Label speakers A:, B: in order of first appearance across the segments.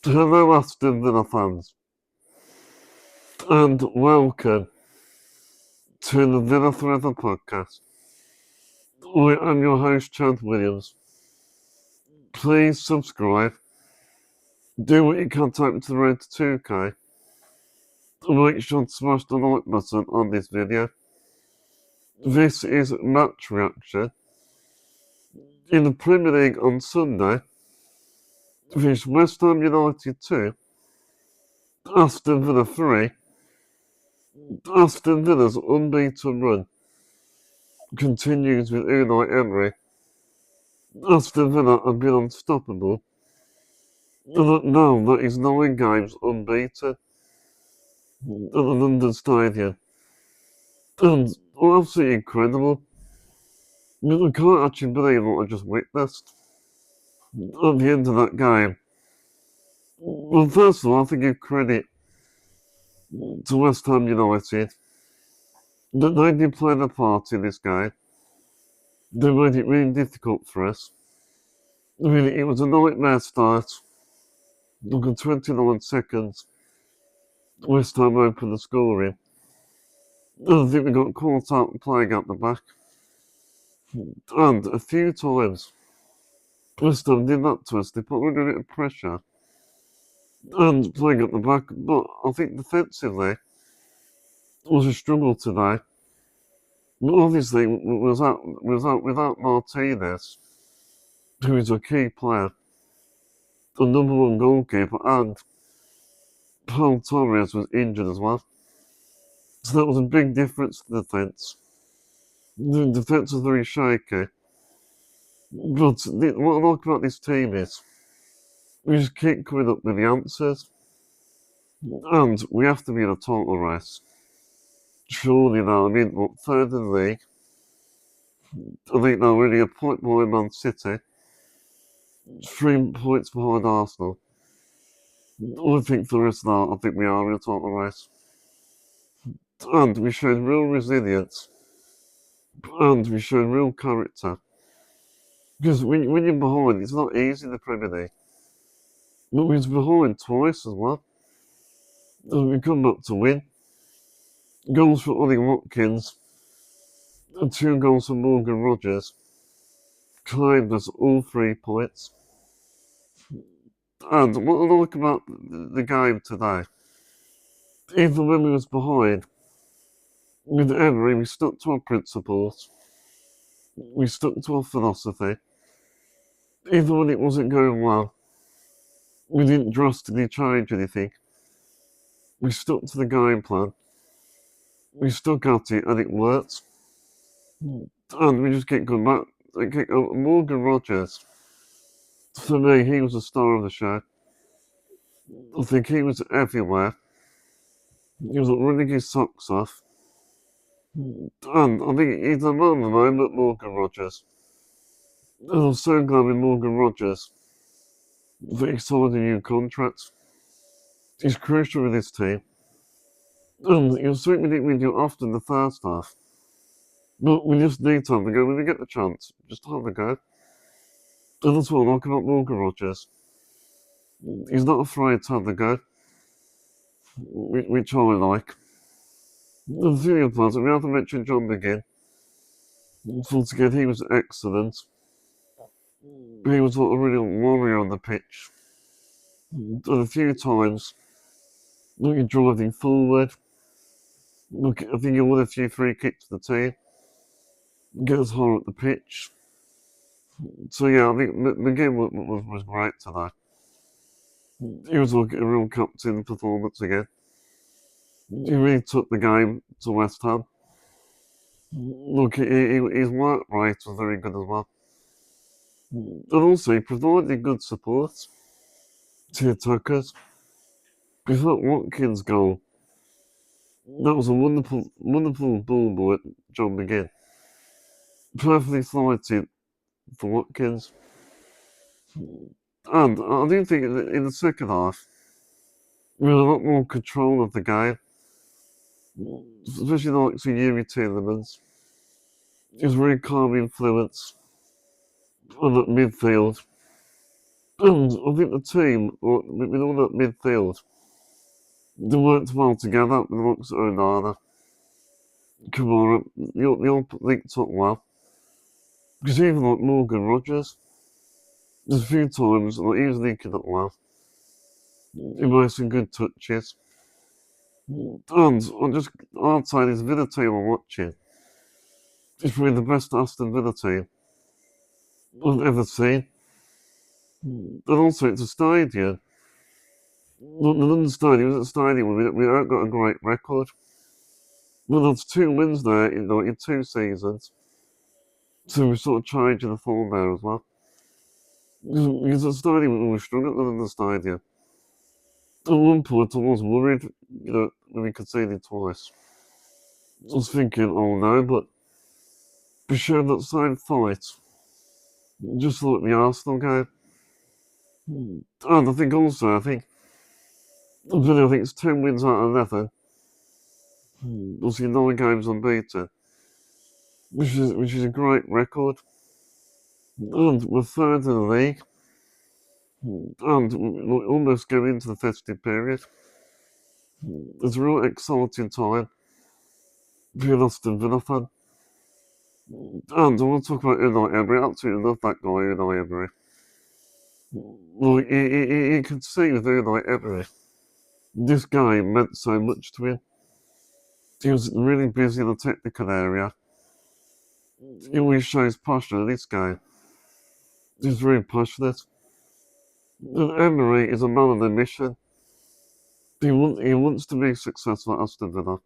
A: Hello, Aston Villa fans, and welcome to the Villa Forever podcast. I'm your host, Chad Williams. Please subscribe, do what you can to the road to 2K, and make sure to smash the like button on this video. This is match reaction. In the Premier League on Sunday, finished West Ham United 2, Aston Villa 3. Aston Villa's unbeaten run continues with Unai Emery. Aston Villa have been unstoppable. No, that is 9 games unbeaten at the London Stadium. And absolutely incredible. I can't actually believe what I just witnessed at the end of that game. Well, first of all, I have to give credit to West Ham United that they did play their part in this game. They made it really difficult for us. I mean, it was a nightmare start. Look at 29 seconds. West Ham opened the scoring. I think we got caught out playing at the back. And a few times, West Ham did that to us. They put under a bit of pressure and playing at the back. But I think defensively was a struggle today. But obviously, without Martinez, who is a key player, the number one goalkeeper, and Paul Torres was injured as well. So that was a big difference to the defence. The defence was very shaky. But what I like about this team is we just keep coming up with the answers. And we have to be in a title race. Surely now, I mean, what, third in the league? I think they're only a point behind Man City, 3 points behind Arsenal. I think for the rest of that, I think we are in a title race. And we showed real resilience. And we showed real character. Because when you're behind, it's not easy in the Premier League. But we was behind twice as well. And we come back to win. Goals for Ollie Watkins and 2 goals for Morgan Rogers claimed us all 3 points. And what I like about the game today, even when we was behind, with Emery, we stuck to our principles. We stuck to our philosophy. Even when it wasn't going well, we didn't drastically change anything. We stuck to the game plan. We stuck at it and it worked. And we just kept going back. Morgan Rogers, for me, he was the star of the show. I think he was everywhere. He was running his socks off. And I think he's a man of the moment, Morgan Rogers. And I'm so glad with Morgan Rogers that he signed a new contract. He's crucial with his team. And you'll see we didn't do often in the first half. But we just need to have a go. When we get the chance, just have a go. And that's what I like about Morgan Rogers. He's not afraid to have a go, which I like. The thing is, we have to mention John McGinn. Once again, he was excellent. He was like a real warrior on the pitch. And a few times, looking driving forward. Look, I think he won a few free kicks to the team. Get us higher up the pitch. So yeah, I think McGinn was great today. He was like a real captain performance again. He really took the game to West Ham. Look, his work rate was very good as well. And also, he provided good support to attackers. Before Watkins' goal, that was a wonderful ball by John McGinn. Perfectly flighted for Watkins. And I do think in the second half, we had a lot more control of the game. Especially like to Yuri Tielemans. He was very calm influence on that midfield. And I think the team, with all that midfield, they worked well together amongst Onana, Kamara, they all linked up well. Because even like Morgan Rogers, there's a few times like he was linking up well. He made some good touches. And I'd say this Villa team I'm watching is probably the best Aston Villa team I've ever seen. And also it's a stadium. The London Stadium is a stadium we haven't got a great record. Well, there's 2 wins there in 2 seasons. So we're sort of changing the form there as well. Because the stadium was strong at the London Stadium. At one point I was worried, when we conceded twice. I was thinking, oh no, but we showed that same fight. Just like the Arsenal game. And I think also, I think it's 10 wins out of 11. Obviously 9 games unbeaten. Which is a great record. And we're third in the league. And we're almost going into the festive period. It's a real exciting time to be an Aston Villa fan. And I want to talk about Unai Emery. I absolutely love that guy, Unai Emery. Like, you can see with Unai Emery, this game meant so much to him. He was really busy in the technical area. He always shows passion in this game. He's very passionate. And Emery is a man on a mission. He wants to be successful at Aston Villa.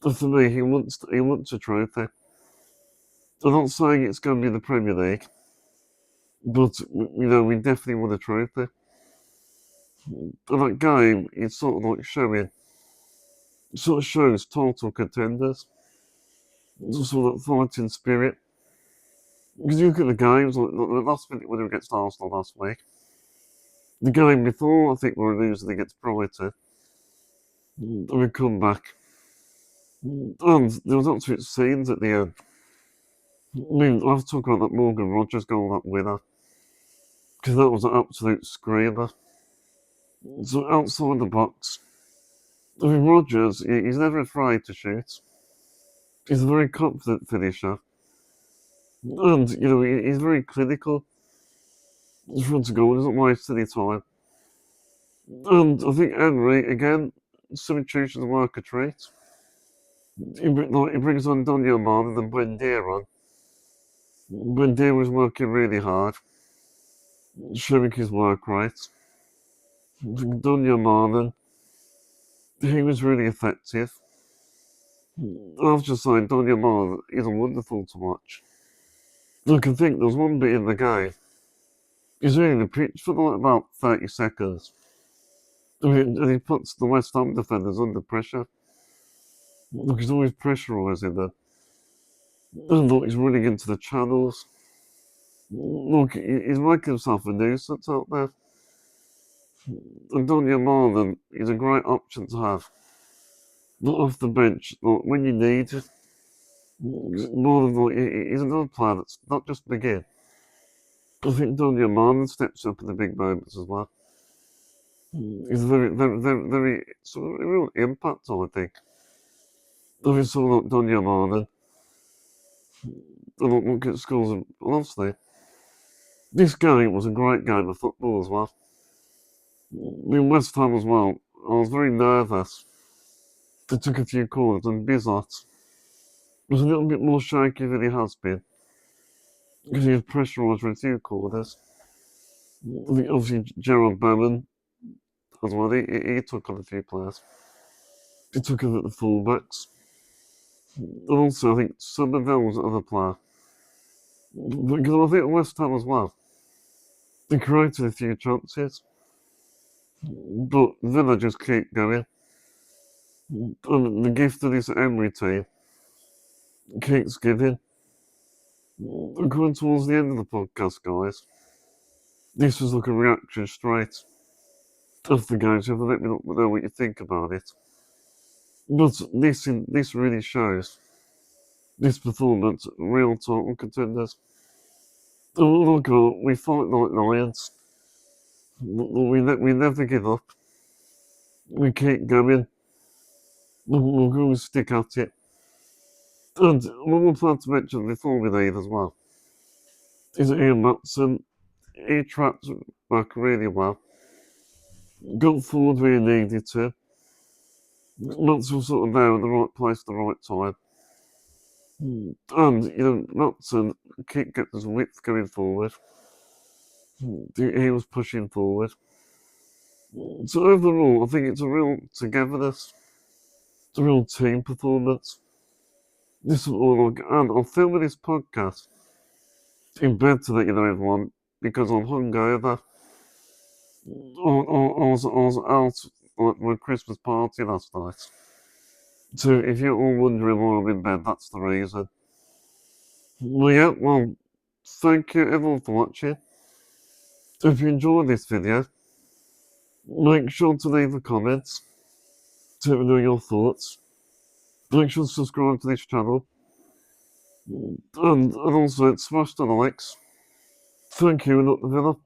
A: And for me, he wants a trophy. I'm not saying it's going to be the Premier League, but we definitely want a trophy. And that game is sort of like sort of shows total contenders, sort of fighting spirit. Because you look at the games, like the last minute winner against Arsenal last week. The game before, I think we were losing against Brighton. And we come back. And there was absolute scenes at the end. I mean, I have to talk about that Morgan Rogers goal, that winner. Because that was an absolute screamer. So outside the box, I mean, Rogers, he's never afraid to shoot. He's a very confident finisher. And, he's very clinical. He's front of goal, he doesn't waste any time. And I think Henry, again, substitution to work a treat. He brings on Daniel Marlin and Buendia on. Buendia was working really hard, showing his work rate. Daniel Marlin, he was really effective. I was just saying, Daniel Marlin is wonderful to watch. I can think there was one bit in the game. He's reading the pitch for like about 30 seconds. And he puts the West Ham defenders under pressure. Look, he's always pressurising them. And look, he's running into the channels. Look, he's making himself a nuisance out there. And Daniel Marlin is a great option to have. Not off the bench, when you need it. More than he's another player that's not just begin. I think Daniel Marlin steps up in the big moments as well. He's very, very, very, very sort of real impact, I think. If you saw Daniel Marlin, and look at scores, and honestly, this game was a great game of football as well. In West Ham as well, I was very nervous. They took a few corners, and Bizot was a little bit more shaky than he has been. Because he was pressurised for a few corners. I think obviously Gerald Bowman as well, he took on a few players. He took on the fullbacks. And also, I think Somerville was another player. Because I think West Ham as well, they created a few chances. But Villa just keep going. And the gift of this Emery team keeps giving. And coming towards the end of the podcast, guys, this was like a reaction straight after the game, so let me know what you think about it. But this really shows this performance, real title contenders. Oh, look, we fight like lions. We never give up. We keep going. We'll go stick at it. And one more plan to mention before we leave as well is Ian Matson. He tracked back really well. Got forward where he needed to. Matson was sort of there in the right place at the right time. And, Matson kept getting his width going forward. He was pushing forward. So overall, I think it's a real togetherness. It's a real team performance. This is all and I'm filming this podcast in bed to let you know everyone because I'm hungover. I was out at my Christmas party last night. So if you're all wondering why I'm in bed, that's the reason. Well, thank you everyone for watching. If you enjoyed this video, make sure to leave a comment to let me know your thoughts. Make sure to subscribe to this channel. And also smash the likes. Thank you, Villa.